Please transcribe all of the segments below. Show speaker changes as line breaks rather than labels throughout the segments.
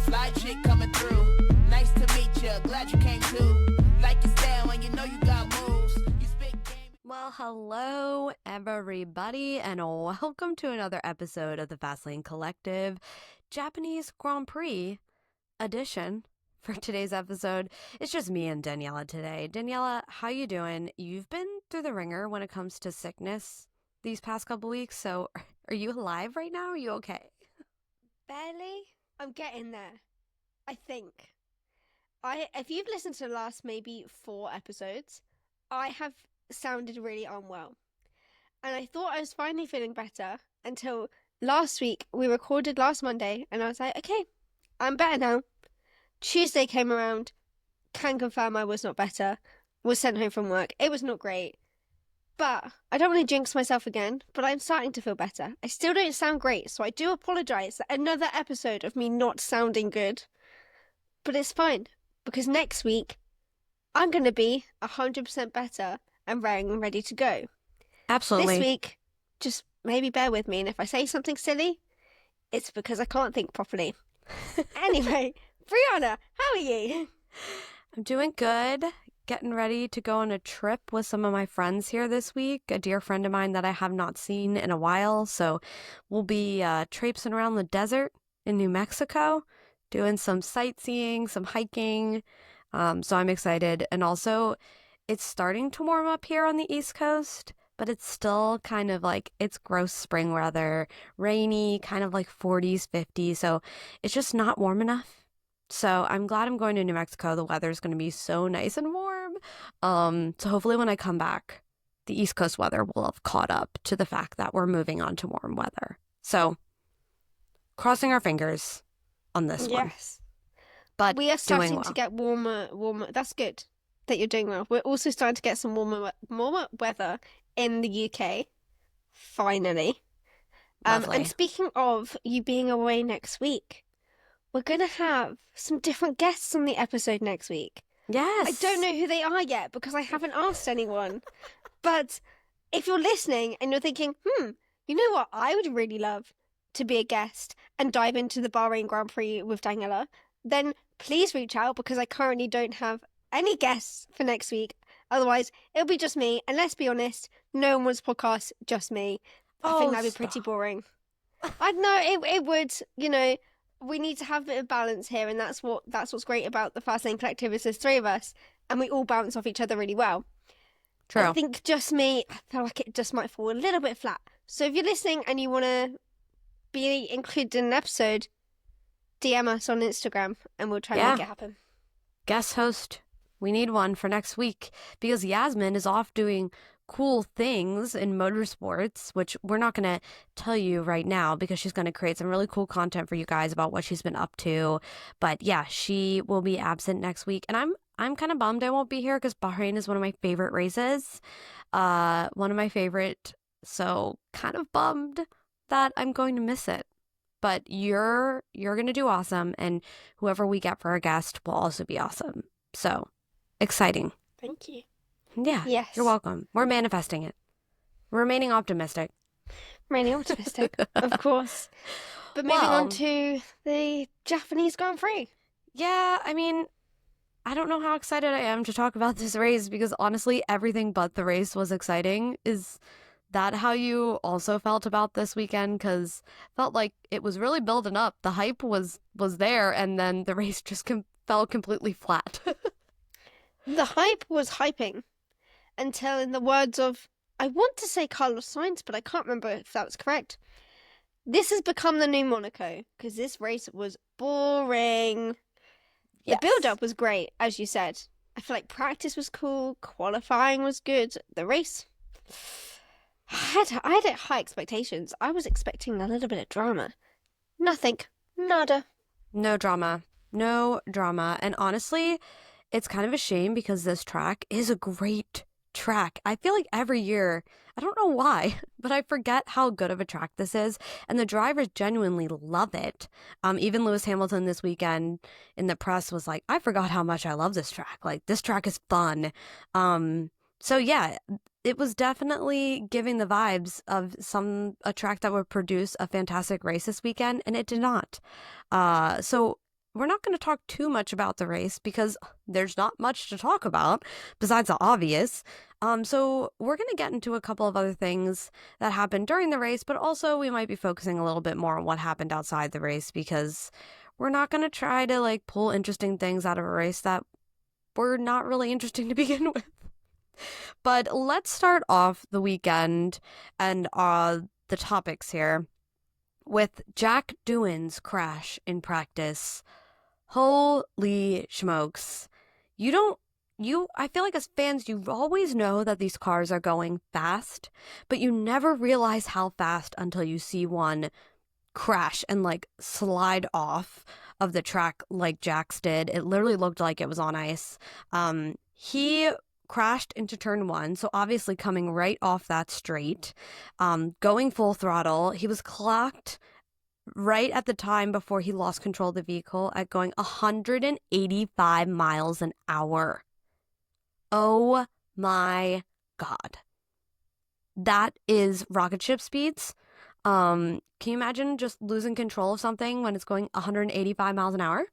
Fly chick coming through. Nice to meet you. Glad you came too. Like your style and you know you got moves. You spit game.
Well, hello everybody, and welcome to another episode of the Fastlane Collective Japanese Grand Prix edition. For today's episode, it's just me and Daniela today. Daniela, how you doing? You've been through the ringer when it comes to sickness these past couple weeks, so are you alive right now? Are you okay?
Barely. I'm getting there, I think. If you've listened to the last maybe 4 episodes, I have sounded really unwell. And I thought I was finally feeling better until last week. We recorded last Monday, and I was like, okay, I'm better now. Tuesday came around, can confirm I was not better, was sent home from work. It was not great. But I don't want to jinx myself again, but I'm starting to feel better. I still don't sound great, so I do apologise. Another episode of me not sounding good. But it's fine, because next week, I'm going to be 100% better and raring and ready to go.
Absolutely.
This week, just maybe bear with me, and if I say something silly, it's because I can't think properly. Anyway, Brianna, how are you?
I'm doing good. Getting ready to go on a trip with some of my friends here this week. A dear friend of mine that I have not seen in a while. So we'll be traipsing around the desert in New Mexico, doing some sightseeing, some hiking. So I'm excited. And also, it's starting to warm up here on the East Coast, but it's still kind of like, it's gross spring weather, rainy, kind of like 40s, 50s. So it's just not warm enough. So I'm glad I'm going to New Mexico. The weather's going to be so nice and warm. So hopefully when I come back, the East Coast weather will have caught up to the fact that we're moving on to warm weather. So crossing our fingers on this one.
Yes.
But
we are starting
doing well.
to get warmer. That's good that you're doing well. We're also starting to get some warmer weather in the UK. Finally.
Lovely.
And speaking of you being away next week, we're going to have some different guests on the episode next week.
Yes.
I don't know who they are yet because I haven't asked anyone. But if you're listening and you're thinking, you know what, I would really love to be a guest and dive into the Bahrain Grand Prix with Daniela, then please reach out because I currently don't have any guests for next week. Otherwise, it'll be just me. And let's be honest, no one wants podcast, just me. I think that'd be pretty boring. I know it would, you know. We need to have a bit of balance here, and that's what's great about the Fastlane Collective is there's 3 of us, and we all bounce off each other really well.
True.
I think just me, I feel like it just might fall a little bit flat. So if you're listening and you want to be included in an episode, DM us on Instagram, and we'll try and make it happen.
Guest host. We need one for next week because Yasmin is off doing cool things in motorsports, which we're not going to tell you right now because she's going to create some really cool content for you guys about what she's been up to. But yeah, she will be absent next week, and I'm kind of bummed I won't be here because Bahrain is one of my favorite races, one of my favorite. So kind of bummed that I'm going to miss it. But you're going to do awesome, and whoever we get for our guest will also be awesome. So exciting.
Thank you.
Yeah,
yes.
You're welcome. We're manifesting it. We're remaining optimistic.
Of course. But moving on to the Japanese Grand Prix.
Yeah, I mean, I don't know how excited I am to talk about this race because honestly, everything but the race was exciting. Is that how you also felt about this weekend? Because felt like it was really building up. The hype was there, and then the race just fell completely flat.
The hype was hyping. Until, in the words of, I want to say Carlos Sainz, but I can't remember if that was correct. This has become the new Monaco, because this race was boring.
Yes.
The build-up was great, as you said. I feel like practice was cool, qualifying was good. The race, I had high expectations. I was expecting a little bit of drama. Nothing. Nada.
No drama. And honestly, it's kind of a shame because this track is a great track. I feel like every year, I don't know why, but I forget how good of a track this is, and the drivers genuinely love it. Even Lewis Hamilton this weekend in the press was like, I forgot how much I love this track. Like, this track is fun. So yeah, it was definitely giving the vibes of a track that would produce a fantastic race this weekend, and it did not. So we're not going to talk too much about the race because there's not much to talk about besides the obvious. So we're going to get into a couple of other things that happened during the race, but also we might be focusing a little bit more on what happened outside the race because we're not going to try to like pull interesting things out of a race that were not really interesting to begin with. But let's start off the weekend and the topics here with Jack Doohan's crash in practice. Holy smokes. I feel like as fans, you always know that these cars are going fast, but you never realize how fast until you see one crash and like slide off of the track like Jack's did. It literally looked like it was on ice. He crashed into turn 1, so obviously coming right off that straight, going full throttle. He was clocked right at the time before he lost control of the vehicle at going 185 miles an hour. Oh my God. That is rocket ship speeds. Can you imagine just losing control of something when it's going 185 miles an hour?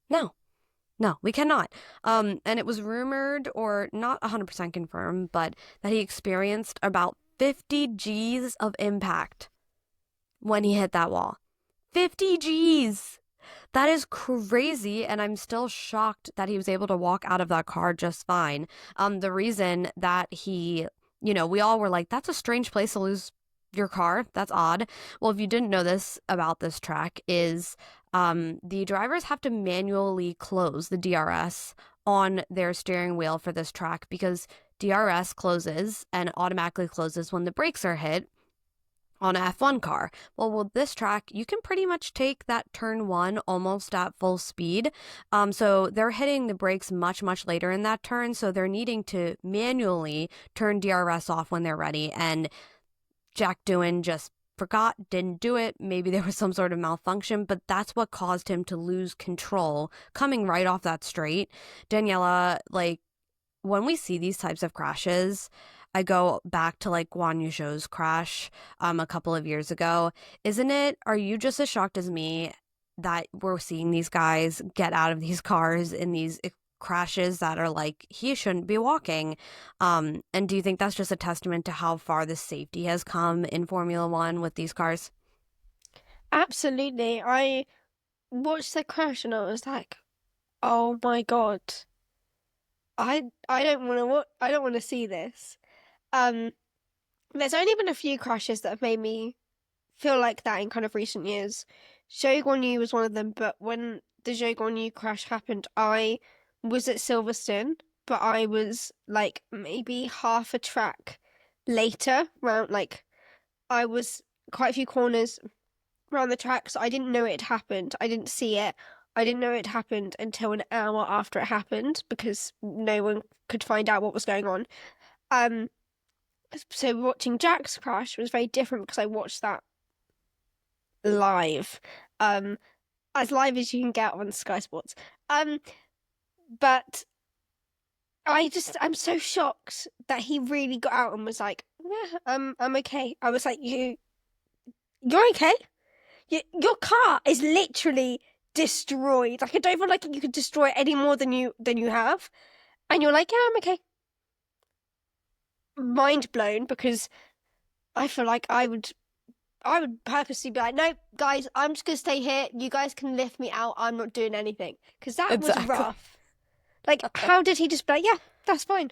No, we cannot. And it was rumored, or not 100% confirmed, but that he experienced about 50 G's of impact when he hit that wall. 50 G's! That is crazy, and I'm still shocked that he was able to walk out of that car just fine. The reason that we all were like, that's a strange place to lose your car. That's odd. Well, if you didn't know this about this track is the drivers have to manually close the DRS on their steering wheel for this track because DRS closes and automatically closes when the brakes are hit on a F1 car. Well, with this track, you can pretty much take that turn 1 almost at full speed. So they're hitting the brakes much, much later in that turn. So they're needing to manually turn DRS off when they're ready. And Jack Doohan just forgot, didn't do it. Maybe there was some sort of malfunction, but that's what caused him to lose control coming right off that straight. Daniela, like, when we see these types of crashes, I go back to like Guan Yu Zhou's crash a couple of years ago. Are you just as shocked as me that we're seeing these guys get out of these cars in these crashes that are like, he shouldn't be walking? And do you think that's just a testament to how far the safety has come in Formula One with these cars?
Absolutely. I watched the crash and I was like, oh my God. I don't want to see this. There's only been a few crashes that have made me feel like that in kind of recent years. Zhou Guanyu was one of them, but when the Zhou Guanyu crash happened, I was at Silverstone, but I was like maybe half a track later, I was quite a few corners around the track, so I didn't know it had happened. I didn't see it. I didn't know it happened until an hour after it happened because no one could find out what was going on. So watching Jack's crash was very different because I watched that live, as live as you can get on Sky Sports. But I'm so shocked that he really got out and was like, yeah, I'm okay. I was like, you're okay? Your car is literally destroyed. Like, I don't feel like you could destroy it any more than you have. And you're like, yeah, I'm okay. Mind blown, because I feel like I would purposely be like, no, guys, I'm just gonna stay here. You guys can lift me out. I'm not doing anything, because that was rough. Like, how did he just be like, yeah, that's fine?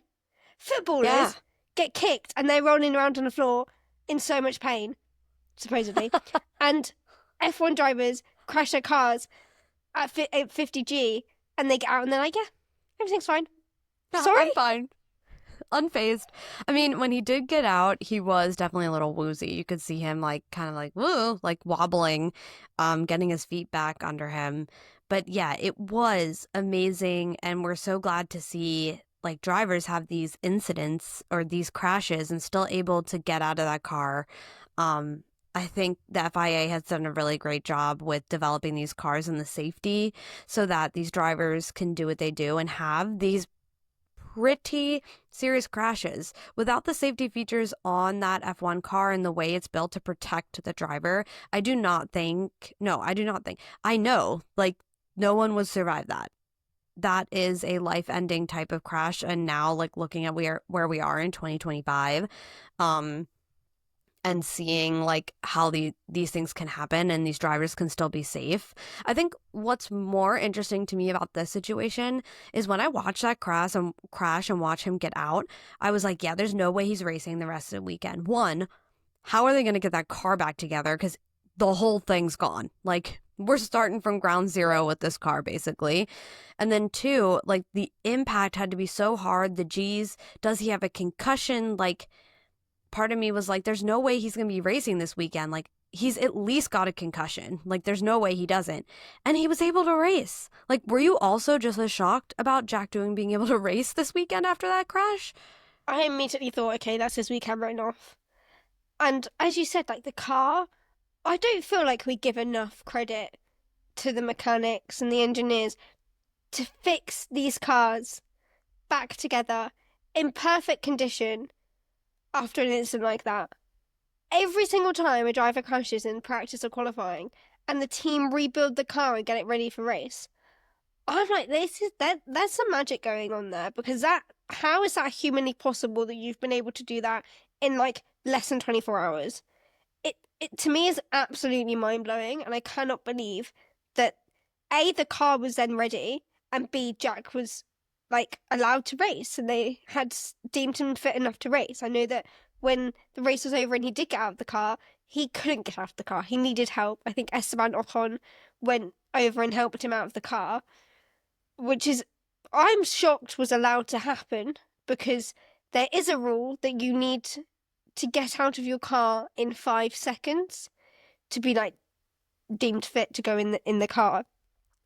Footballers get kicked and they're rolling around on the floor in so much pain, supposedly, and F1 drivers crash their cars at 50G and they get out and they're like, yeah, everything's fine.
No,
Sorry?
I'm fine. Unfazed. I mean, when he did get out, he was definitely a little woozy. You could see him like kind of like woo, like wobbling, getting his feet back under him. But yeah, it was amazing, and we're so glad to see like drivers have these incidents or these crashes and still able to get out of that car. I think the FIA has done a really great job with developing these cars and the safety so that these drivers can do what they do and have these pretty serious crashes. Without the safety features on that F1 car and the way it's built to protect the driver, I know, like, no one would survive that. That is a life-ending type of crash. And now, like, looking at where we are in 2025, and seeing like how these things can happen and these drivers can still be safe. I think what's more interesting to me about this situation is when I watch that crash and watch him get out, I was like, yeah, there's no way he's racing the rest of the weekend. One, how are they going to get that car back together? Because the whole thing's gone. Like, we're starting from ground zero with this car, basically. And then two, like, the impact had to be so hard. The G's, does he have a concussion? Like, part of me was like, there's no way he's going to be racing this weekend. Like, he's at least got a concussion. Like, there's no way he doesn't. And he was able to race. Like, were you also just as shocked about Jack Doohan being able to race this weekend after that crash?
I immediately thought, okay, that's his weekend written off. And as you said, like, the car, I don't feel like we give enough credit to the mechanics and the engineers to fix these cars back together in perfect condition after an incident like that. Every single time a driver crashes in practice or qualifying and the team rebuild the car and get it ready for race, I'm like, there's some magic going on there, because how is that humanly possible that you've been able to do that in like less than 24 hours? It to me is absolutely mind-blowing, and I cannot believe that A, the car was then ready, and B, Jack was like allowed to race and they had deemed him fit enough to race. I know that when the race was over and he did get out of the car, he couldn't get out of the car. He needed help. I think Esteban Ocon went over and helped him out of the car, which is, I'm shocked was allowed to happen, because there is a rule that you need to get out of your car in 5 seconds to be like deemed fit to go in the car.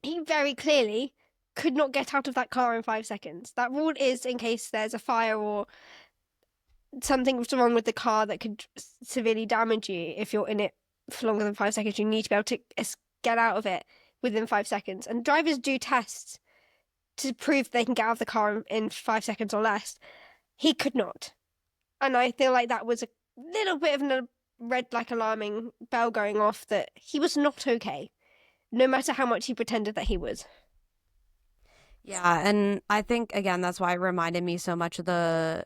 He very clearly could not get out of that car in 5 seconds. That rule is in case there's a fire or something's wrong with the car that could severely damage you. If you're in it for longer than 5 seconds, you need to be able to get out of it within 5 seconds. And drivers do tests to prove they can get out of the car in 5 seconds or less. He could not. And I feel like that was a little bit of a red, like, alarming bell going off that he was not okay, no matter how much he pretended that he was.
Yeah, and I think, again, that's why it reminded me so much of the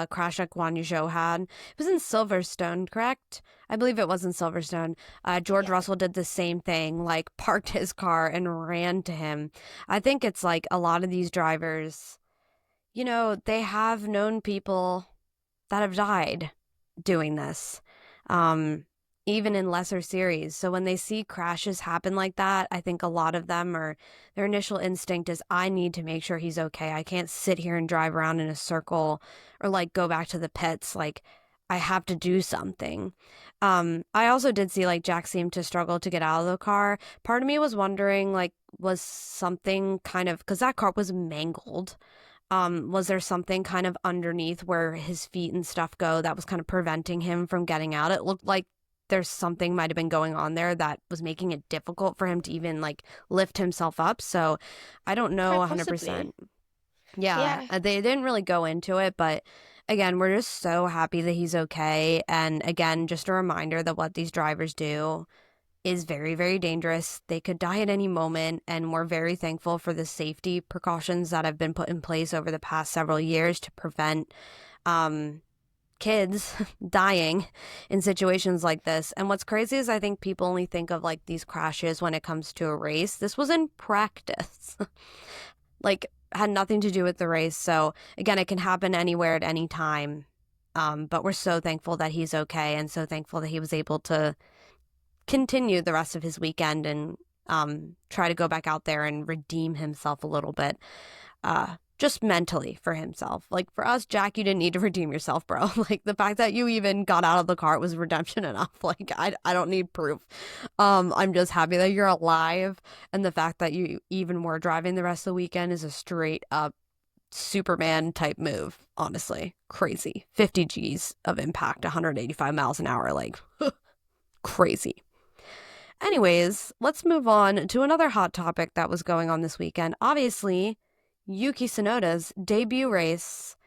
crash that Guan Yu Zhou had. It was in Silverstone, correct? I believe it was in Silverstone. George Russell did the same thing, like parked his car and ran to him. I think it's like a lot of these drivers, you know, they have known people that have died doing this, even in lesser series. So when they see crashes happen like that, I think a lot of them their initial instinct is, I need to make sure he's okay. I can't sit here and drive around in a circle or like go back to the pits. Like, I have to do something. I also did see like Jack seemed to struggle to get out of the car. Part of me was wondering, like, was something kind of, because that car was mangled. Was there something kind of underneath where his feet and stuff go that was kind of preventing him from getting out? It looked like there's something might have been going on there that was making it difficult for him to even like lift himself up. So I don't know 100%. Yeah, they didn't really go into it, but again, we're just so happy that he's okay. And again, just a reminder that what these drivers do is very, very dangerous. They could die at any moment, and we're very thankful for the safety precautions that have been put in place over the past several years to prevent kids dying in situations like this. And what's crazy is I think people only think of like these crashes when it comes to a race. This was in practice. Like, had nothing to do with the race. So again, it can happen anywhere at any time. But we're so thankful that he's okay, and so thankful that he was able to continue the rest of his weekend and try to go back out there and redeem himself a little bit, just mentally for himself. Like, for us, Jack, you didn't need to redeem yourself, bro. Like, the fact that you even got out of the car was redemption enough. Like, I don't need proof. I'm just happy that you're alive, and the fact that you even were driving the rest of the weekend is a straight up Superman type move. Honestly, crazy. 50 G's of impact, 185 miles an hour, like crazy. Anyways, let's move on to another hot topic that was going on this weekend. Obviously, Yuki Tsunoda's debut race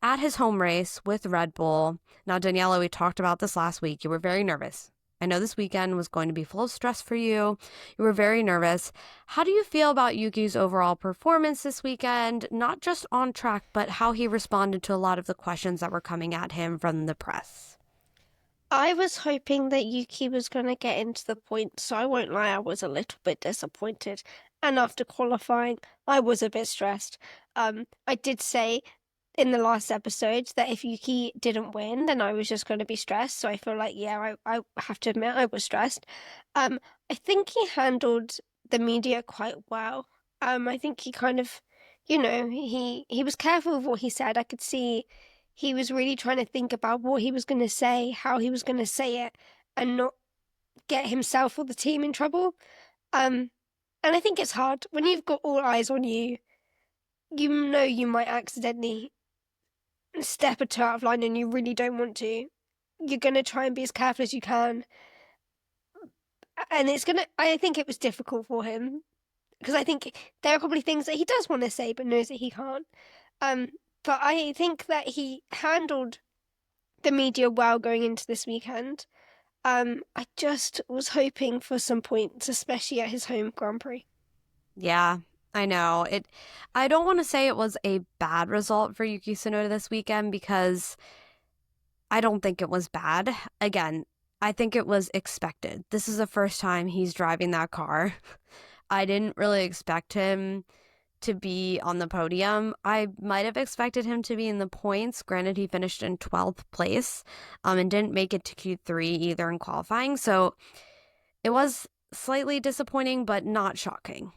at his home race with Red Bull. Now, Daniela, we talked about this last week. You were very nervous. I know this weekend was going to be full of stress for you. You were very nervous. How do you feel about Yuki's overall performance this weekend? Not just on track, but how he responded to a lot of the questions that were coming at him from the press.
I was hoping that Yuki was going to get into the points, so I won't lie, I was a little bit disappointed. And after qualifying, I was a bit stressed. I did say in the last episode that if Yuki didn't win, then I was just going to be stressed. So I feel like, yeah, I have to admit I was stressed. I think he handled the media quite well. I think he kind of, he was careful with what he said. I could see he was really trying to think about what he was going to say, how he was going to say it, and not get himself or the team in trouble. And I think it's hard when you've got all eyes on you. You know you might accidentally step a toe out of line and you really don't want to. You're going to try and be as careful as you can. And I think it was difficult for him because I think there are probably things that he does want to say but knows that he can't. But I think that he handled the media well going into this weekend. I just was hoping for some points, especially at his home Grand Prix.
Yeah, I know. I don't want to say it was a bad result for Yuki Tsunoda this weekend because I don't think it was bad. Again, I think it was expected. This is the first time he's driving that car. I didn't really expect him to be on the podium. I might have expected him to be in the points. Granted, he finished in 12th place and didn't make it to Q3 either in qualifying. So it was slightly disappointing, but not shocking.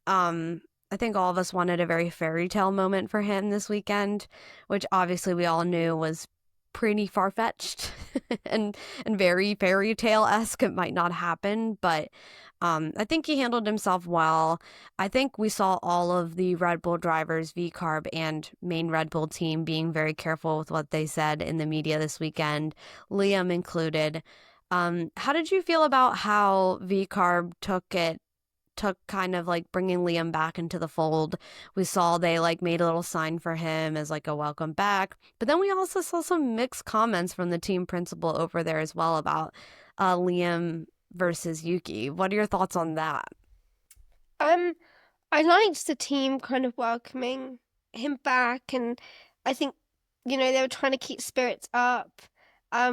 I think all of us wanted a very fairy tale moment for him this weekend, which obviously we all knew was pretty far-fetched and very fairy tale-esque. It might not happen, but I think he handled himself well. I think we saw all of the Red Bull drivers, VCarb and main Red Bull team, being very careful with what they said in the media this weekend, Liam included. How did you feel about how VCarb took kind of like bringing Liam back into the fold? We saw they like made a little sign for him as like a welcome back, but then we also saw some mixed comments from the team principal over there as well about Liam versus Yuki. What are your thoughts on that?
I liked the team kind of welcoming him back, and I think, they were trying to keep spirits up,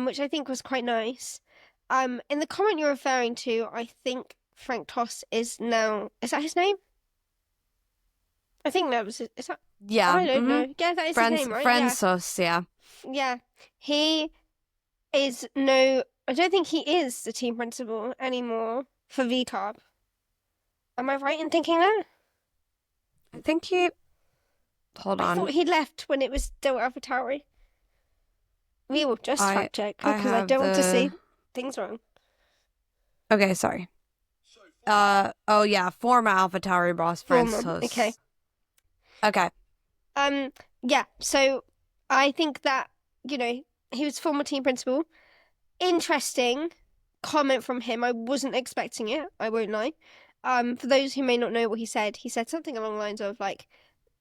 which I think was quite nice. In the comment you're referring to, I think Frank Toss is that his name? I think that was is that?
Yeah.
I don't know. Yeah, that is his name, right?
Francis, yeah.
Yeah. He is I don't think he is the team principal anymore for VCarb. Am I right in thinking that?
I think hold on.
I thought he left when it was still AlphaTauri. We will just fact check because I don't want to say things wrong.
Okay, sorry. Oh yeah, former AlphaTauri boss Francis.
Okay.
Okay.
Yeah, so I think that, he was former team principal. Interesting comment from him. I wasn't expecting it, I won't lie. For those who may not know what he said something along the lines of like,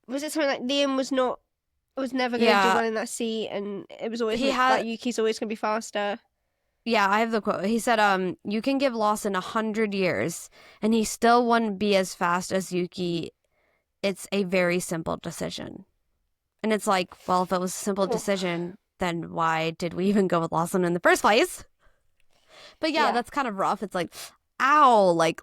was it something like Liam was never going to do well in that seat, and it was always like Yuki's always going to be faster.
Yeah, I have the quote. He said, you can give Lawson 100 years and he still wouldn't be as fast as Yuki. It's a very simple decision. And it's like, well, if it was a simple decision, then why did we even go with Lawson in the first place? But yeah, that's kind of rough. It's like, ow, like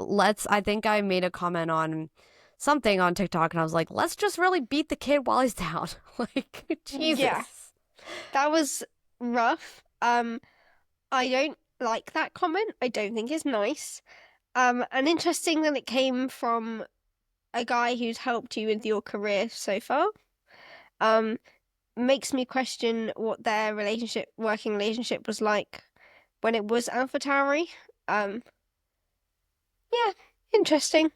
I think I made a comment on something on TikTok and I was like, let's just really beat the kid while he's down. Like, Jesus.
Yeah. That was rough. I don't like that comment. I don't think it's nice. And interesting that it came from a guy who's helped you with your career so far. Makes me question what their working relationship was like when it was AlphaTauri. Yeah, interesting.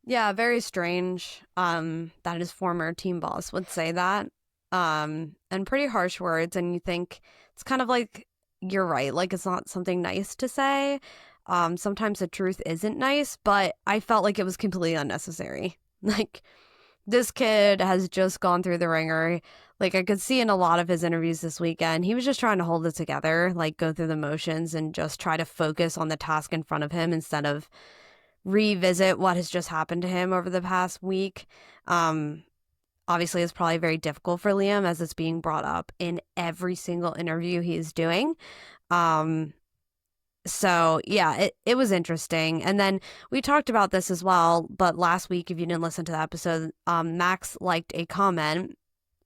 Yeah, very strange. That his former team boss would say that. And pretty harsh words, and you think it's kind of like, you're right, like it's not something nice to say. Sometimes the truth isn't nice, but I felt like it was completely unnecessary. Like, this kid has just gone through the ringer. Like, I could see in a lot of his interviews this weekend, he was just trying to hold it together, like go through the motions and just try to focus on the task in front of him instead of revisit what has just happened to him over the past week. Obviously, it's probably very difficult for Liam as it's being brought up in every single interview he's doing. So yeah, it was interesting. And then we talked about this as well, but last week, if you didn't listen to the episode, Max liked a comment,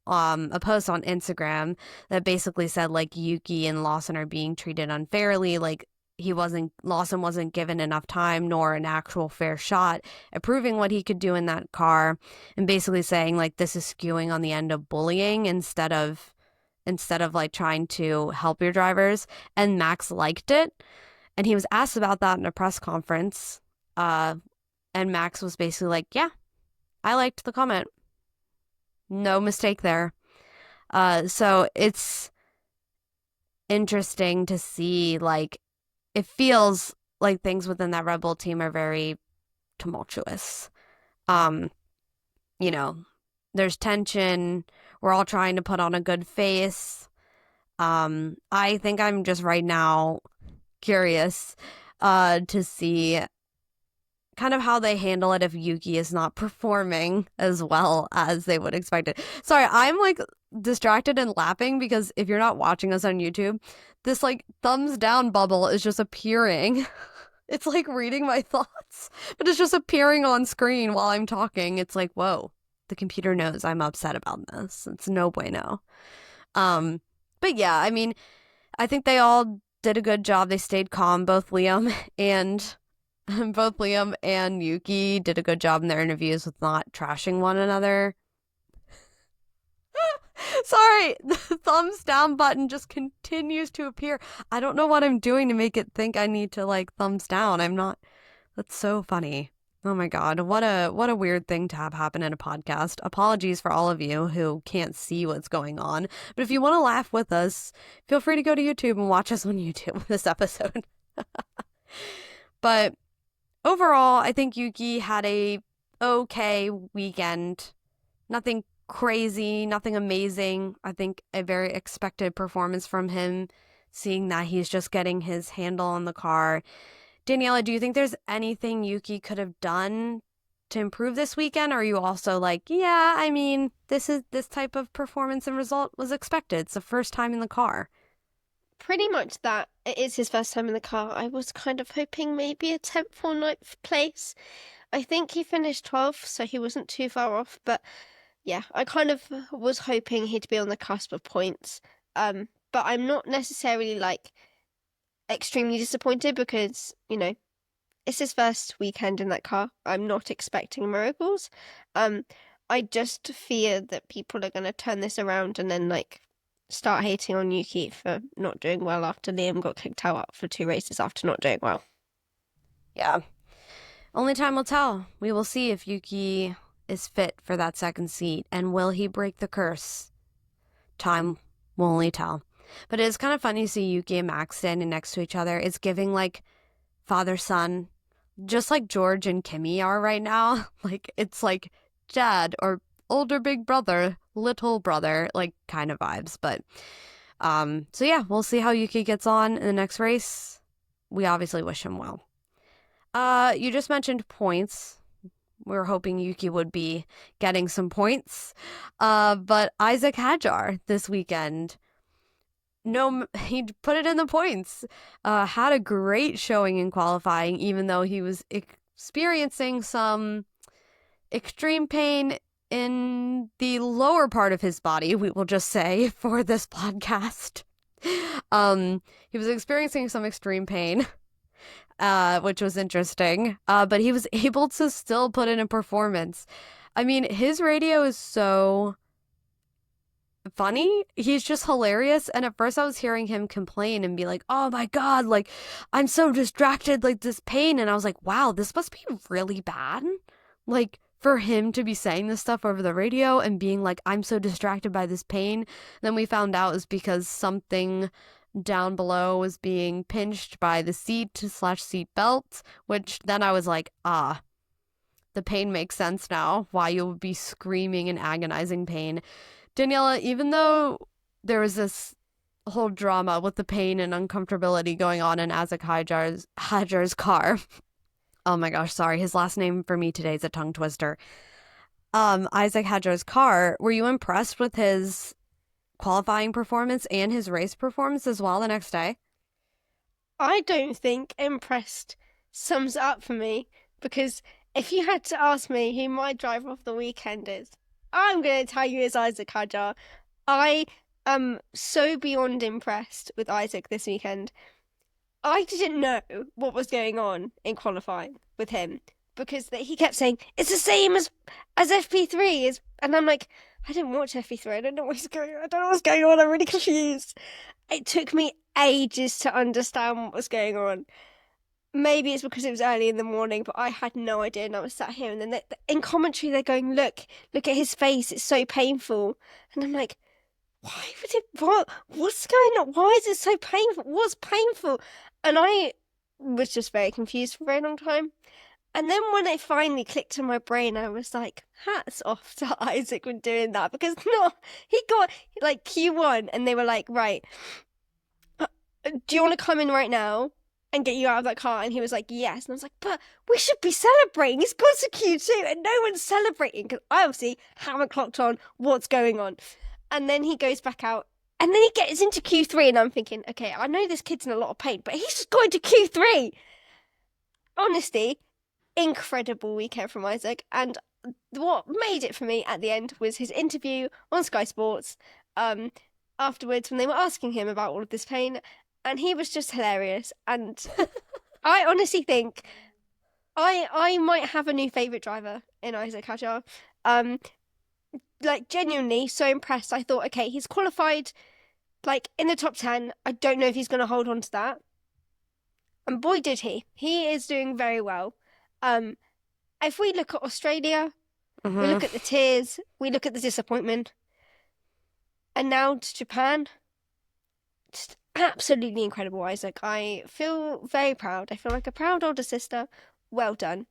a post on Instagram that basically said like Yuki and Lawson are being treated unfairly, like Lawson wasn't given enough time nor an actual fair shot at proving what he could do in that car, and basically saying like this is skewing on the end of bullying instead of like trying to help your drivers. And Max liked it. And he was asked about that in a press conference. And Max was basically like, yeah, I liked the comment. No mistake there. So it's interesting to see, like, it feels like things within that Red Bull team are very tumultuous. You know, there's tension. We're all trying to put on a good face. I think I'm just right now curious to see kind of how they handle it if Yuki is not performing as well as they would expect it. Sorry, I'm like distracted and laughing because if you're not watching us on YouTube, this like thumbs down bubble is just appearing. It's like reading my thoughts, but it's just appearing on screen while I'm talking. It's like, whoa, the computer knows I'm upset about this. It's no bueno. But yeah, I mean, I think they all did a good job. They stayed calm. Both Liam and Yuki did a good job in their interviews with not trashing one another. Sorry, the thumbs down button just continues to appear. I don't know what I'm doing to make it think I need to like thumbs down. I'm not. That's so funny. Oh my God, what a weird thing to have happen in a podcast. Apologies for all of you who can't see what's going on. But if you want to laugh with us, feel free to go to YouTube and watch us on YouTube this episode. But overall, I think Yuki had a okay weekend. Nothing crazy, nothing amazing. I think a very expected performance from him, seeing that he's just getting his handle on the car. Daniela, do you think there's anything Yuki could have done to improve this weekend? Or are you also like, yeah, I mean, this type of performance and result was expected. It's the first time in the car.
Pretty much that. It is his first time in the car. I was kind of hoping maybe a 10th or 9th place. I think he finished 12th, so he wasn't too far off. But yeah, I kind of was hoping he'd be on the cusp of points. But I'm not necessarily like extremely disappointed because, you know, it's his first weekend in that car. I'm not expecting miracles. I just fear that people are going to turn this around and then like start hating on Yuki for not doing well after Liam got kicked out for 2 races after not doing well.
Yeah. Only time will tell. We will see if Yuki is fit for that second seat, and will he break the curse? Time will only tell. But it is kind of funny to see Yuki and Max standing next to each other. It's giving like father-son, just like George and Kimmy are right now. Like, it's like dad or older big brother, little brother, like kind of vibes. But so yeah, we'll see how Yuki gets on in the next race. We obviously wish him well. You just mentioned points. We were hoping Yuki would be getting some points. But Isaac Hadjar this weekend, no, he put it in the points. Had a great showing in qualifying, even though he was experiencing some extreme pain in the lower part of his body, we will just say, for this podcast. He was experiencing some extreme pain, which was interesting. But he was able to still put in a performance. I mean, his radio is so funny. He's just hilarious. And at first I was hearing him complain and be like, oh my God, like, I'm so distracted, like this pain. And I was like, wow, this must be really bad. Like, for him to be saying this stuff over the radio and being like, I'm so distracted by this pain. Then we found out it was because something down below was being pinched by the seat / seat belt, which then I was like, the the pain makes sense now, why you would be screaming in agonizing pain. Daniela, even though there was this whole drama with the pain and uncomfortability going on in Isaac Hadjar's car. Oh my gosh, sorry. His last name for me today is a tongue twister. Isaac Hadjar's car, were you impressed with his qualifying performance and his race performance as well the next day?
I don't think impressed sums it up for me, because if you had to ask me who my driver of the weekend is, I'm going to tell you it's Isaac Hadjar. I am so beyond impressed with Isaac this weekend. I didn't know what was going on in qualifying with him, because he kept saying it's the same as FP3 and I'm like, I didn't watch FP3. I don't know what's going on. I don't know what's going on. I'm really confused. It took me ages to understand what was going on. Maybe it's because it was early in the morning, but I had no idea, and I was sat here, and then in commentary they're going, look at his face, it's so painful. And I'm like, what's going on? Why is it so painful? What's painful? And I was just very confused for a very long time. And then when it finally clicked in my brain, I was like, hats off to Isaac for doing that, because he got like Q1 and they were like, right, do you want to come in right now and get you out of that car? And he was like, yes. And I was like, but we should be celebrating. It's gone to Q2 and no one's celebrating, because I obviously haven't clocked on what's going on. And then he goes back out and then he gets into Q3 and I'm thinking, okay, I know this kid's in a lot of pain, but he's just going to Q3. Honestly, incredible weekend from Isaac. And what made it for me at the end was his interview on Sky Sports afterwards, when they were asking him about all of this pain, and he was just hilarious. And I honestly think I might have a new favourite driver in Isaac Hadjar. Like, genuinely so impressed. I thought, okay, he's qualified like in the top 10. I don't know if he's going to hold on to that. And boy, did he. He is doing very well. If we look at Australia, we look at the tears, we look at the disappointment, and now to Japan, just absolutely incredible, Isaac. I feel very proud. I feel like a proud older sister. Well done.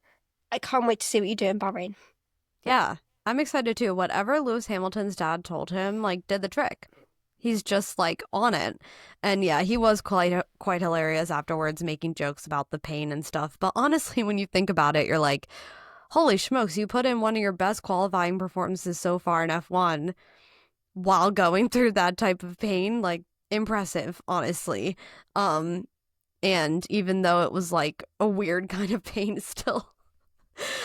I can't wait to see what you do in Bahrain.
Yeah, I'm excited too. Whatever Lewis Hamilton's dad told him, like, did the trick. He's just like on it. And yeah, he was quite hilarious afterwards, making jokes about the pain and stuff. But honestly, when you think about it, you're like, holy smokes, you put in one of your best qualifying performances so far in F1 while going through that type of pain. Like, impressive, honestly. And even though it was like a weird kind of pain still,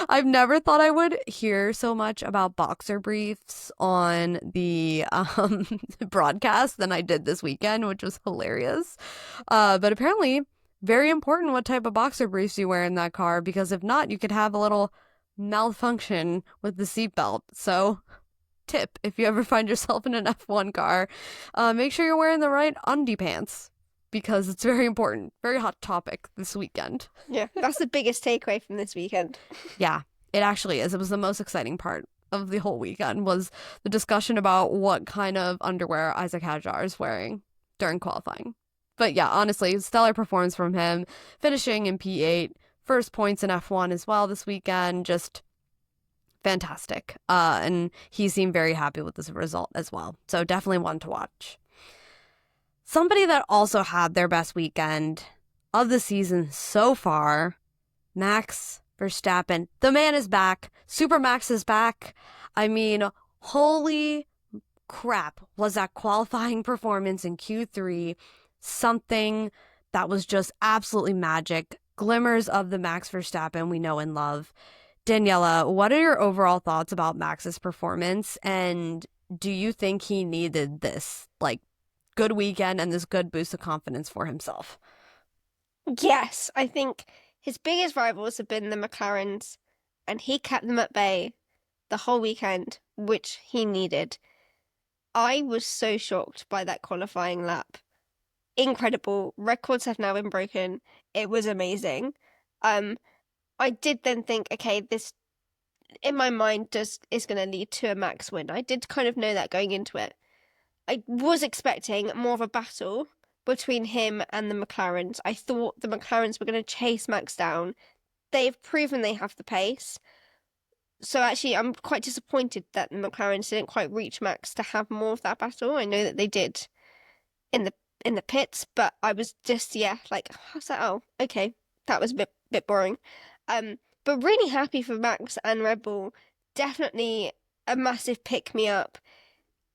I've never thought I would hear so much about boxer briefs on the broadcast than I did this weekend, which was hilarious. But apparently, very important what type of boxer briefs you wear in that car, because if not, you could have a little malfunction with the seatbelt. So, tip, if you ever find yourself in an F1 car, make sure you're wearing the right undie pants, because it's very important. Very hot topic this weekend.
Yeah, that's the biggest takeaway from this weekend.
Yeah, it actually is. It was the most exciting part of the whole weekend, was the discussion about what kind of underwear Isaac Hadjar is wearing during qualifying. But yeah, honestly, stellar performance from him, finishing in P8, first points in F1 as well this weekend. Just fantastic. And he seemed very happy with this result as well. So definitely one to watch. Somebody that also had their best weekend of the season so far, Max Verstappen. The man is back. Super Max is back. I mean, holy crap, was that qualifying performance in Q3 something that was just absolutely magic. Glimmers of the Max Verstappen we know and love. Daniela, what are your overall thoughts about Max's performance? And do you think he needed this, like, good weekend and this good boost of confidence for himself?
Yes, I think his biggest rivals have been the McLarens, and he kept them at bay the whole weekend, which he needed. I was so shocked by that qualifying lap. Incredible. Records have now been broken. It was amazing. I did then think, okay, this, in my mind, is going to lead to a Max win. I did kind of know that going into it. I was expecting more of a battle between him and the McLarens. I thought the McLarens were going to chase Max down. They've proven they have the pace. So actually, I'm quite disappointed that the McLarens didn't quite reach Max to have more of that battle. I know that they did in the pits, but I was just like I was like, oh, okay, that was a bit boring. But really happy for Max and Red Bull. Definitely a massive pick me up.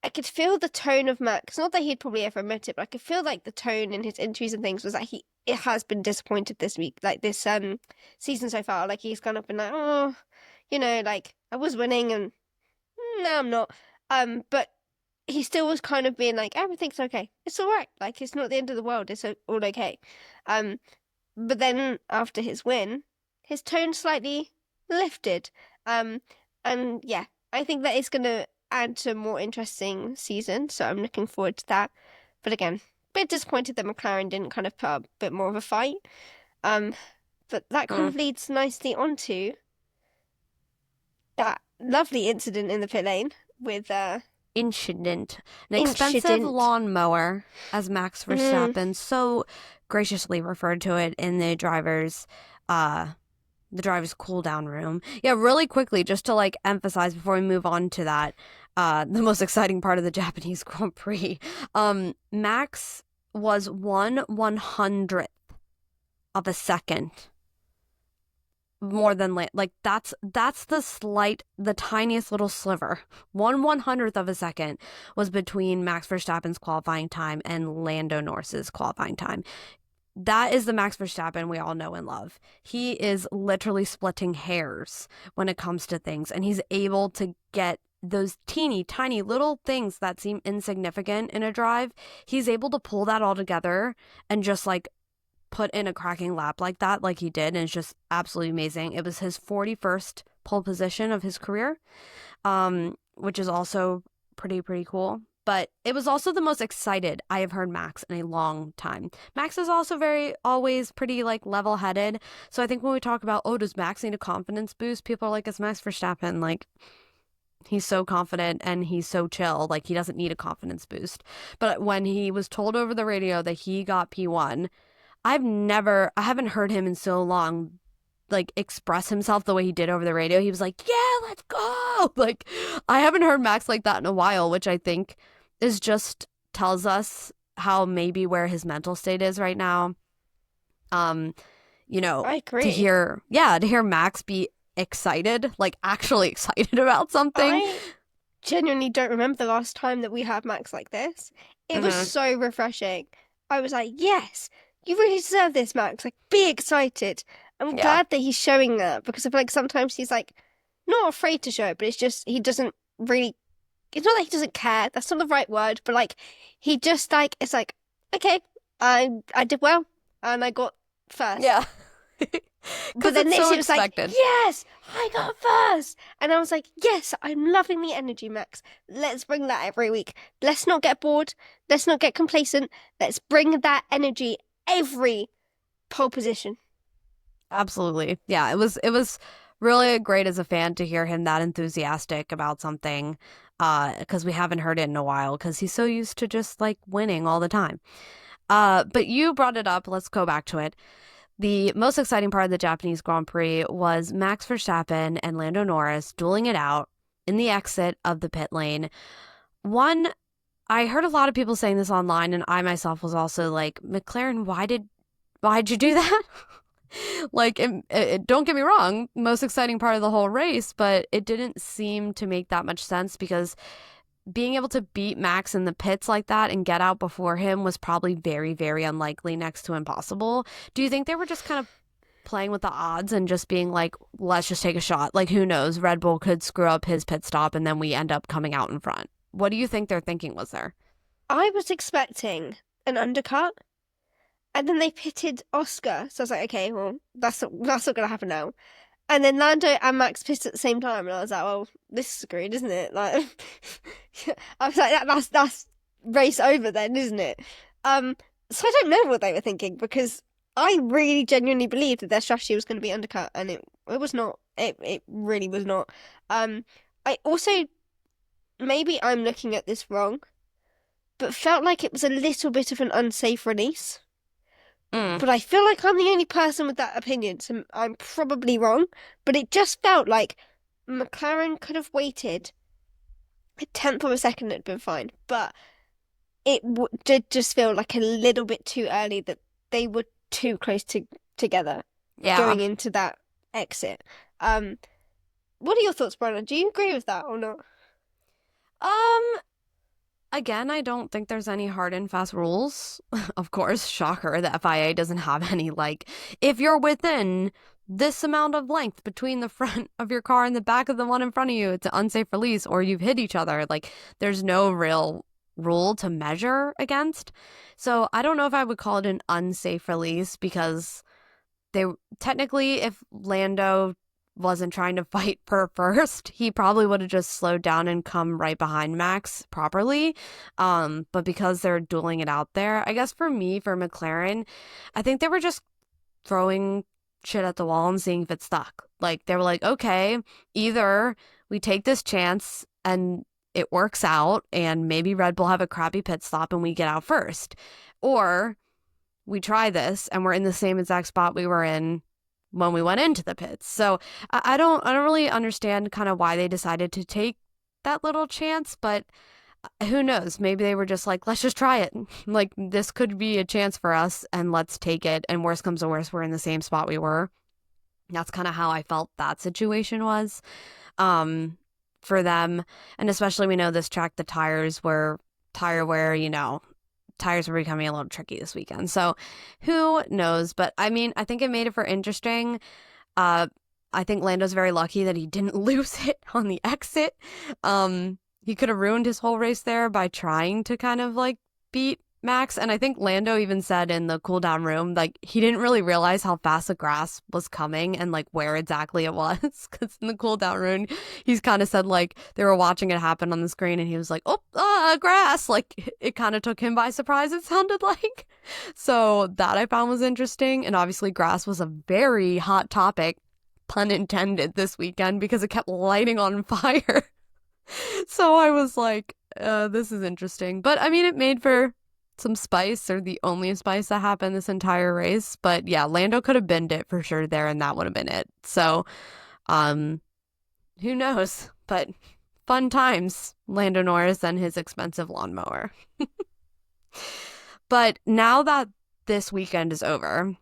I could feel the tone of Max. Not that he'd probably ever admit it, but I could feel like the tone in his interviews and things was that it has been disappointed this week, like this season so far. Like he's kind of been like, oh, like I was winning and no, I'm not. But he still was kind of being like, everything's okay. It's all right. Like it's not the end of the world. It's all okay. But then after his win, his tone slightly lifted. And yeah, I think that is going to add to a more interesting season. So I'm looking forward to that. But again, a bit disappointed that McLaren didn't kind of put up a bit more of a fight. But that kind of leads nicely onto that lovely incident in the pit lane with an
expensive lawnmower, as Max Verstappen so graciously referred to it in the driver's cool down room. Yeah, really quickly, just to like emphasize before we move on to that, the most exciting part of the Japanese Grand Prix. Max was 1/100th of a second more than like that's the tiniest little sliver. 1/100th of a second was between Max Verstappen's qualifying time and Lando Norris's qualifying time. That is the Max Verstappen we all know and love. He is literally splitting hairs when it comes to things, and he's able to get those teeny tiny little things that seem insignificant in a drive. He's able to pull that all together and just like put in a cracking lap like that, like he did, and it's just absolutely amazing. It was his 41st pole position of his career, which is also pretty cool. But it was also the most excited I have heard Max in a long time. Max is also always pretty like level-headed. So I think when we talk about, oh, does Max need a confidence boost? People are like, it's Max Verstappen. Like, he's so confident and he's so chill. Like, he doesn't need a confidence boost. But when he was told over the radio that he got P1, I haven't heard him in so long like express himself the way he did over the radio. He was like, yeah, let's go. Like, I haven't heard Max like that in a while, which I think is just tells us how maybe where his mental state is right now. I agree. To hear Max be excited, like actually excited about something.
I genuinely don't remember the last time that we had Max like this. It was so refreshing. I was like, yes, you really deserve this, Max. Like, be excited. I'm glad that he's showing that, because I feel like sometimes he's like not afraid to show it, but it's just he doesn't really. It's not that he doesn't care. That's not the right word, but like he just like it's like, okay, I did well and I got first.
Yeah.
But then this
so
it was expected. Like, yes, I got first, and I was like, yes, I'm loving the energy, Max. Let's bring that every week. Let's not get bored. Let's not get complacent. Let's bring that energy every pole position.
Absolutely. Yeah, it was really great as a fan to hear him that enthusiastic about something, because we haven't heard it in a while, because he's so used to just like winning all the time. But you brought it up. Let's go back to it. The most exciting part of the Japanese Grand Prix was Max Verstappen and Lando Norris dueling it out in the exit of the pit lane. I heard a lot of people saying this online, and I myself was also like, McLaren, why'd you do that? Like, don't get me wrong, most exciting part of the whole race, but it didn't seem to make that much sense, because being able to beat Max in the pits like that and get out before him was probably very, very unlikely, next to impossible. Do you think they were just kind of playing with the odds and just being like, let's just take a shot? Like, who knows? Red Bull could screw up his pit stop and then we end up coming out in front. What do you think their thinking was there?
I was expecting an undercut, and then they pitted Oscar. So I was like, okay, well, that's not going to happen now. And then Lando and Max pissed at the same time, and I was like, well, this is screwed, isn't it? Like, I was like, that's race over then, isn't it? So I don't know what they were thinking, because I really genuinely believed that their strategy was going to be undercut, and it was not. It really was not. I also, maybe I'm looking at this wrong, but felt like it was a little bit of an unsafe release. But I feel like I'm the only person with that opinion, so I'm probably wrong. But it just felt like McLaren could have waited a tenth of a second, it'd been fine. But it did just feel like a little bit too early that they were too close together going into that exit. What are your thoughts, Brianna? Do you agree with that or not?
Again, I don't think there's any hard and fast rules. Of course, shocker, the FIA doesn't have any, like, if you're within this amount of length between the front of your car and the back of the one in front of you, it's an unsafe release, or you've hit each other. Like, there's no real rule to measure against. So I don't know if I would call it an unsafe release, because they technically, if Lando wasn't trying to fight for first, he probably would have just slowed down and come right behind Max properly. But because they're dueling it out there, I guess for me, for McLaren, I think they were just throwing shit at the wall and seeing if it stuck. Like, they were like, okay, either we take this chance and it works out and maybe Red Bull have a crappy pit stop and we get out first, or we try this and we're in the same exact spot we were in when we went into the pits. So I don't really understand kind of why they decided to take that little chance, but who knows? Maybe they were just like, let's just try it. Like, this could be a chance for us and let's take it. And worst comes to worst, we're in the same spot we were. That's kind of how I felt that situation was for them. And especially, we know this track, the tires were tire wear, tires were becoming a little tricky this weekend. So who knows? But I mean, I think it made it for interesting. I think Lando's very lucky that he didn't lose it on the exit. He could have ruined his whole race there by trying to kind of like beat Max. And I think Lando even said in the cool down room, like, he didn't really realize how fast the grass was coming and like where exactly it was. Because in the cool down room, he's kind of said like they were watching it happen on the screen and he was like, oh, grass. Like, it kind of took him by surprise, it sounded like. So that I found was interesting. And obviously grass was a very hot topic, pun intended, this weekend, because it kept lighting on fire. So I was like, this is interesting. But I mean, it made for some spice, or the only spice that happened this entire race. But yeah, Lando could have binned it for sure there, and that would have been it. So who knows? But fun times, Lando Norris and his expensive lawnmower. But now that this weekend is over,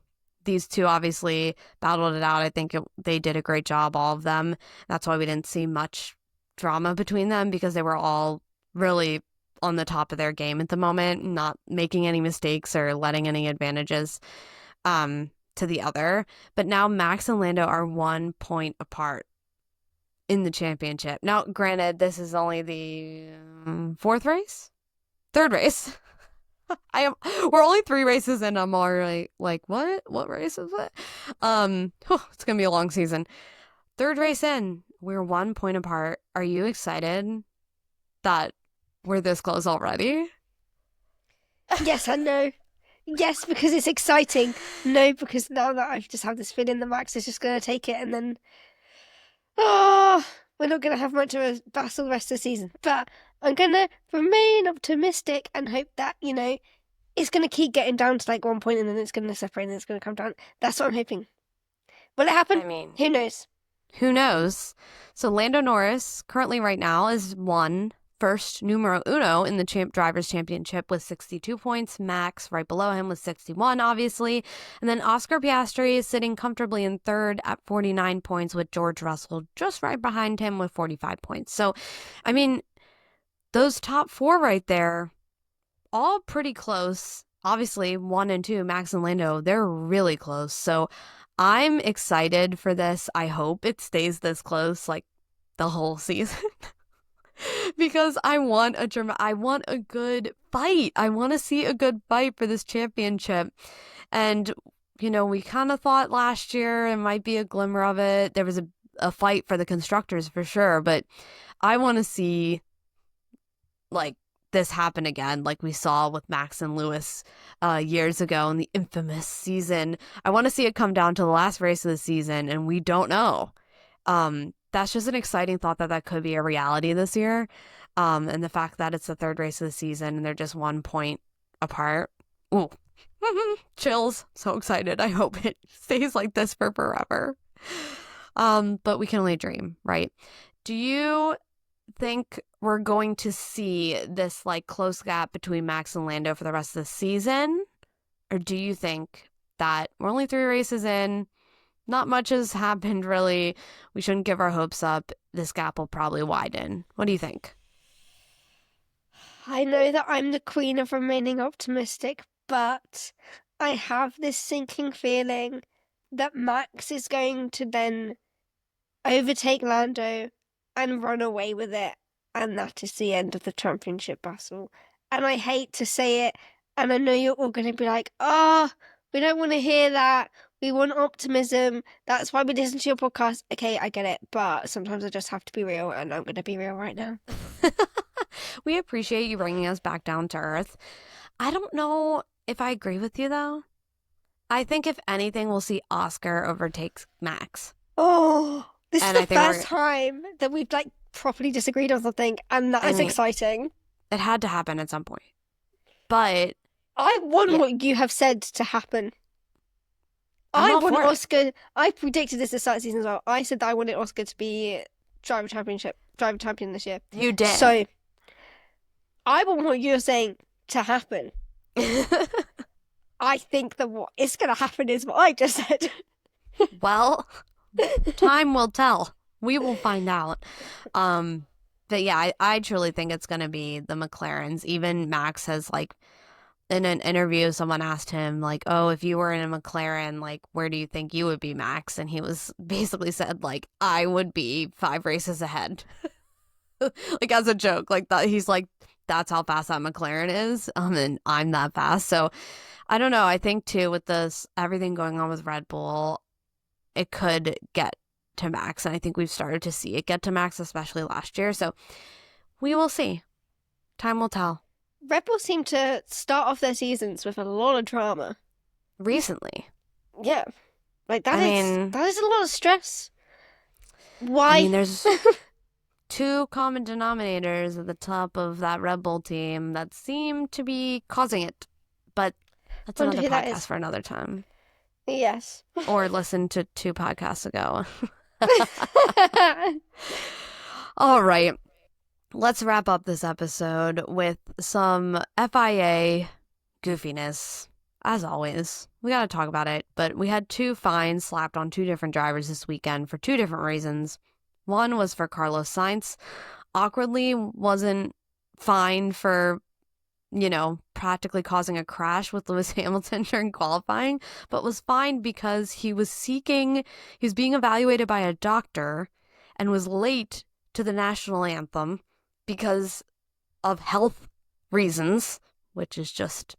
these two obviously battled it out. I think they did a great job, all of them. That's why we didn't see much drama between them, because they were all really on the top of their game at the moment, not making any mistakes or letting any advantages to the other. But now Max and Lando are 1 point apart in the championship. Now, granted, this is only the third race. We're only 3 races in. I'm already like, what race is it? It's gonna be a long season. 3rd race in, we're 1 point apart. Are you excited that we're this close already?
Yes and no. Yes, because it's exciting. No, because now that I've just had this feeling that Max is just going to take it, and then we're not going to have much of a battle the rest of the season. But I'm going to remain optimistic and hope that, it's going to keep getting down to like 1 point, and then it's going to separate and it's going to come down. That's what I'm hoping. Will it happen?
I mean,
who knows?
Who knows? So Lando Norris currently right now is first numero uno in the Drivers' Championship with 62 points. Max right below him with 61, obviously. And then Oscar Piastri is sitting comfortably in 3rd at 49 points, with George Russell just right behind him with 45 points. So, I mean, those top 4 right there, all pretty close. Obviously, 1 and 2, Max and Lando, they're really close. So I'm excited for this. I hope it stays this close like the whole season. Because I want a good fight. I want to see a good fight for this championship. And, we kind of thought last year it might be a glimmer of it. There was a fight for the constructors for sure. But I want to see, like, this happen again, like we saw with Max and Lewis years ago in the infamous season. I want to see it come down to the last race of the season, and we don't know. That's just an exciting thought that could be a reality this year. And the fact that it's the 3rd race of the season and they're just 1 point apart. Ooh, chills. So excited. I hope it stays like this for forever. But we can only dream, right? Do you think we're going to see this like close gap between Max and Lando for the rest of the season? Or do you think that we're only 3 races in, not much has happened really, we shouldn't give our hopes up, this gap will probably widen? What do you think?
I know that I'm the queen of remaining optimistic, but I have this sinking feeling that Max is going to then overtake Lando and run away with it, and that is the end of the championship battle. And I hate to say it, and I know you're all going to be like, oh, we don't want to hear that. We want optimism. That's why we listen to your podcast. Okay, I get it, but sometimes I just have to be real, and I'm going to be real right now.
We appreciate you bringing us back down to earth. I don't know if I agree with you, though. I think if anything, we'll see Oscar overtake Max.
Oh, this
And
is
I
the
think
first time that we've like properly disagreed on something, and that is exciting.
It had to happen at some point. But
I want what you have said to happen.
I'm
I
all
want
for it.
Oscar. I predicted this at the start of the season as well. I said that I wanted Oscar to be driver champion this year.
You did.
So I want what you're saying to happen. I think that what is going to happen is what I just said.
Well, time will tell. We will find out. But yeah, I truly think it's going to be the McLarens. Even Max has, like, in an interview, someone asked him, like, oh, if you were in a McLaren, like, where do you think you would be, Max? And he was basically said, like, I would be 5 races ahead. Like, as a joke. Like, that, he's like, that's how fast that McLaren is. And I'm that fast. So I don't know. I think, too, with this, everything going on with Red Bull, it could get to Max. And I think we've started to see it get to Max, especially last year. So we will see. Time will tell.
Red Bull seem to start off their seasons with a lot of drama.
Recently.
Yeah. Like, that is a lot of stress. Why?
I mean, there's 2 common denominators at the top of that Red Bull team that seem to be causing it. But that's
Wonder
another
who that
podcast
is.
for another time.
Yes.
Or listen to 2 podcasts ago. All right. Let's wrap up this episode with some FIA goofiness. As always, we got to talk about it. But we had 2 fines slapped on 2 different drivers this weekend for 2 different reasons. One was for Carlos Sainz. Awkwardly wasn't fined for, practically causing a crash with Lewis Hamilton during qualifying, but was fined because he was being evaluated by a doctor and was late to the national anthem because of health reasons, which is just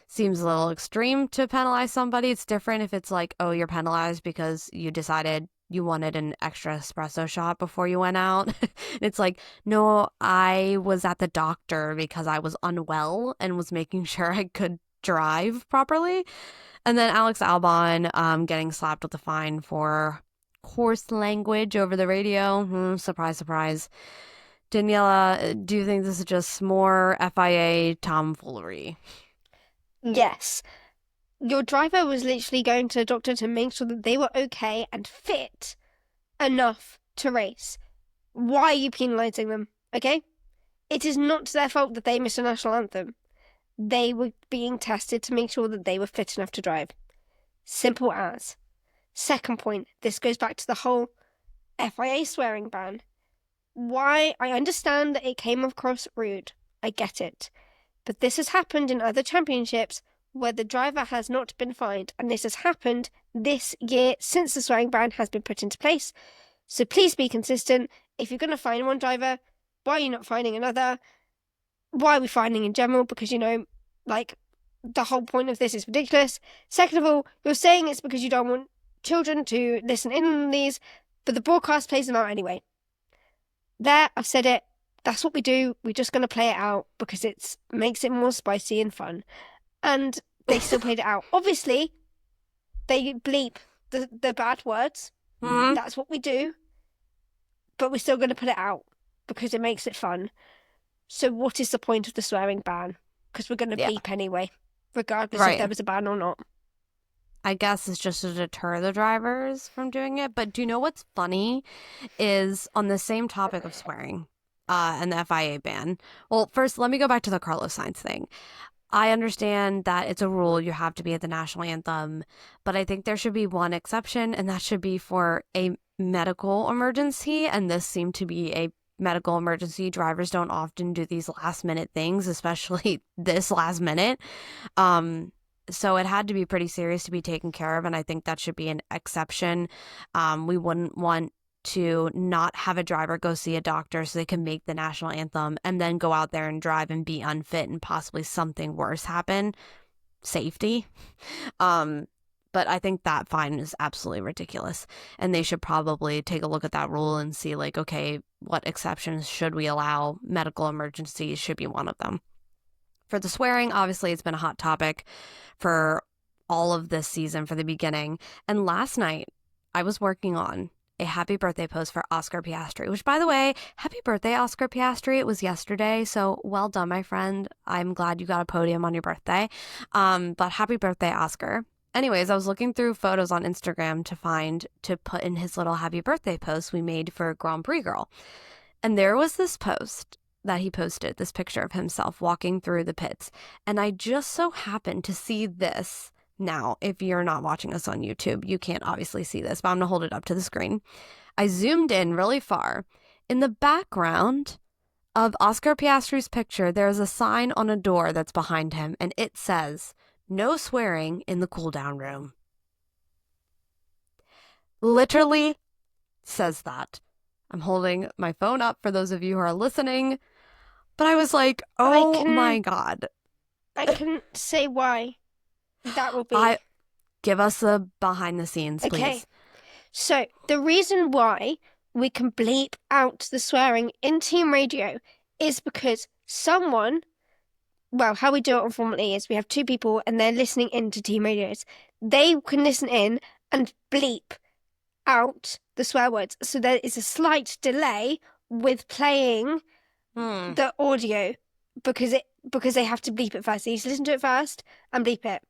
seems a little extreme to penalize somebody. It's different if it's like, oh, you're penalized because you decided you wanted an extra espresso shot before you went out. It's like, no, I was at the doctor because I was unwell and was making sure I could drive properly. And then Alex Albon getting slapped with a fine for coarse language over the radio. Surprise, surprise. Daniela, do you think this is just more FIA tomfoolery?
Yes. Your driver was literally going to the doctor to make sure that they were okay and fit enough to race. Why are you penalising them, okay? It is not their fault that they missed a national anthem. They were being tested to make sure that they were fit enough to drive. Simple as. Second point, this goes back to the whole FIA swearing ban. Why? I understand that it came across rude. I get it. But this has happened in other championships where the driver has not been fined, and this has happened this year since the swearing ban has been put into place. So please be consistent. If you're going to fine one driver, why are you not fining another? Why are we fining in general? Because, the whole point of this is ridiculous. Second of all, you're saying it's because you don't want children to listen in on these, but the broadcast plays them out anyway. There, I've said it. That's what we do. We're just going to play it out because it makes it more spicy and fun. And they still played it out. Obviously, they bleep the bad words.
Mm-hmm.
That's what we do. But we're still going to put it out because it makes it fun. So what is the point of the swearing ban? Because we're going to bleep anyway, regardless if there was a ban or not.
I guess it's just to deter the drivers from doing it. But do you know what's funny is on the same topic of swearing and the FIA ban. Well, first, let me go back to the Carlos Sainz thing. I understand that it's a rule you have to be at the national anthem, but I think there should be one exception, and that should be for a medical emergency. And this seemed to be a medical emergency. Drivers don't often do these last minute things, especially this last minute. So it had to be pretty serious to be taken care of, and I think that should be an exception. We wouldn't want to not have a driver go see a doctor so they can make the national anthem and then go out there and drive and be unfit and possibly something worse happen. Safety. But I think that fine is absolutely ridiculous, and they should probably take a look at that rule and see, like, okay, what exceptions should we allow? Medical emergencies should be one of them. For the swearing, obviously it's been a hot topic for all of this season, for the beginning. And last night I was working on a happy birthday post for Oscar Piastri, which, by the way, happy birthday, Oscar Piastri. It was yesterday, so well done, my friend. I'm glad you got a podium on your birthday. But happy birthday, Oscar. Anyways, I was looking through photos on Instagram to put in his little happy birthday post we made for Grand Prix Girl. And there was this post that he posted, this picture of himself walking through the pits. And I just so happened to see this. Now, if you're not watching us on YouTube, you can't obviously see this, but I'm going to hold it up to the screen. I zoomed in really far. In the background of Oscar Piastri's picture, there's a sign on a door that's behind him, and it says, "No swearing in the cool-down room." Literally says that. I'm holding my phone up for those of you who are listening, but I was like, oh my God.
I can say why that would be.
Give us the behind the scenes, please.
Okay. So the reason why we can bleep out the swearing in team radio is because someone, well, how we do it on Formula E is we have two people and they're listening into team radios. They can listen in and bleep out the swear words. So there is a slight delay with playing the audio because they have to bleep it first. They need to listen to it first and bleep it.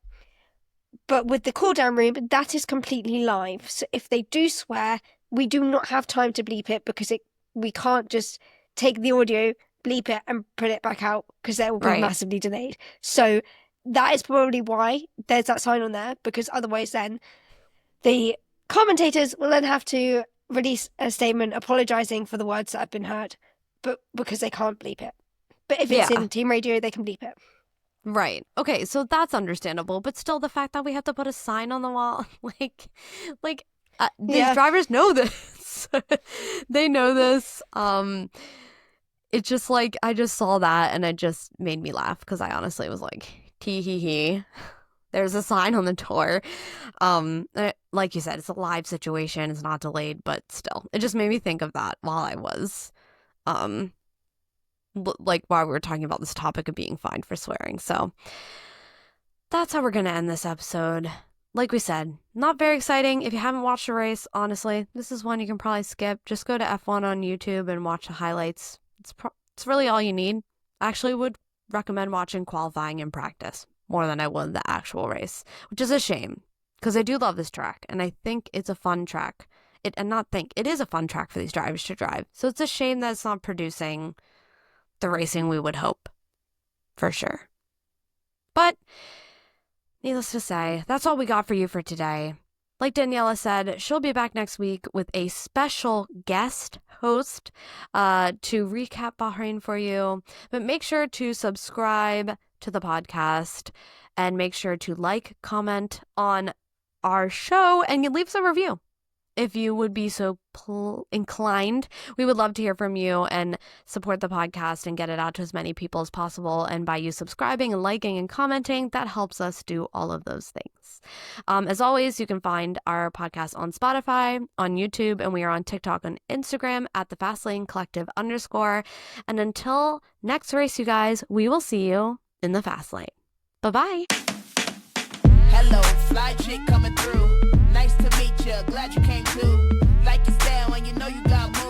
But with the cool down room, that is completely live. So if they do swear, we do not have time to bleep it because we can't just take the audio, bleep it, and put it back out because that will be massively delayed. So that is probably why there's that sign on there, because otherwise then the commentators will then have to release a statement apologising for the words that have been heard, but because they can't bleep it. But if it's in team radio, they can bleep it.
Right. Okay, so that's understandable, but still the fact that we have to put a sign on the wall, these drivers know this. They know this. It's just like, I just saw that and it just made me laugh because I honestly was like, tee hee hee. There's a sign on the door. Like you said, it's a live situation. It's not delayed, but still, it just made me think of that while I was, while we were talking about this topic of being fined for swearing. So that's how we're going to end this episode. Like we said, not very exciting. If you haven't watched the race, honestly, this is one you can probably skip. Just go to F1 on YouTube and watch the highlights. It's really all you need. I actually would recommend watching qualifying and practice more than I would the actual race, which is a shame because I do love this track and I think it's a fun track. It is a fun track for these drivers to drive. So it's a shame that it's not producing the racing we would hope, for sure. But needless to say, that's all we got for you for today. Like Daniela said, she'll be back next week with a special guest host to recap Bahrain for you. But make sure to subscribe to the podcast and make sure to like, comment on our show, and you leave us a review. If you would be so inclined, we would love to hear from you and support the podcast and get it out to as many people as possible. And by you subscribing and liking and commenting, that helps us do all of those things. As always, you can find our podcast on Spotify, on YouTube, and we are on TikTok and Instagram at the Fastlane Collective _. And until next race, you guys, we will see you in the Fastlane. Bye-bye.
Hello, fly chick coming through. Nice to meet you, glad you came too. Like your style when you know you got more.